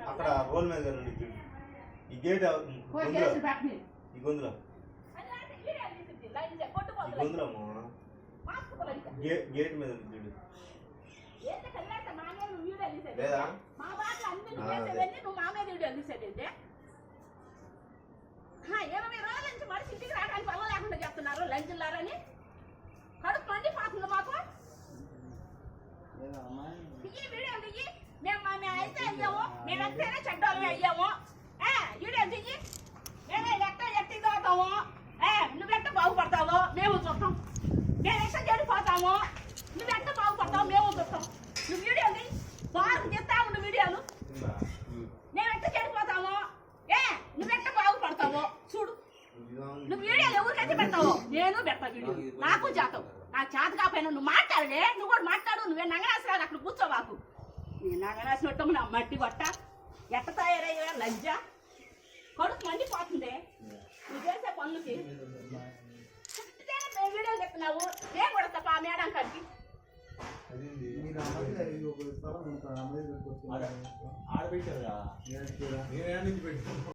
అక్కడ రోల్ మీద ఈ గేట్ ఈ గొంతులో గేట్ మీద లేదా నువ్వు మా మీద వీడియో తీసేది 20 రోజుల నుంచి మనిషి ఇంటికి రావడానికి వల్ల లేకుండా చెప్తున్నారు లంచులారని కడుపు మండి పోతుంది మాకు ఈ వీడియో దిగి మేము అయితే అయ్యాము మేము ఎంతైనా చెడ్డోళ్ళమే అయ్యాము వీడియో దిగి మేము ఎట్టి చదువుతాము నువ్వెంత బాగుపడతావో మేము చూస్తాం మేము ఎట్ట చెడిపోతాము నువ్వెంత బాగుపడతావు మేము చూస్తాం నువ్వు వీడియో దిగి బాగు చెప్తావు నువ్వు వీడియోలు మేమెట్ట చెడిపోతాము నువ్వెట్ట బాగుపడతావో చూడు నువ్వు వీడియోలు ఎవరికైతే పెడతావో నేను పెడతా వీడియో నాకు చేతావు నాకు చేత కాకపోయినా నువ్వు మాట్లాడలే నువ్వు కూడా మాట్లాడు నువ్వే నంగనాసిరాలు అక్కడ కూర్చోవాకు నేను నంగనాసిన పెట్టము నా మట్టి కొట్ట ఎట్ట తయారయ్యా లంజ కడుపు మండిపోతుంది నువ్వు చేసే పనులకి వీడియోలు చెప్తున్నావు నేను కూడా తప్ప ఆ మేడం కట్టి ఆడబెట్టారా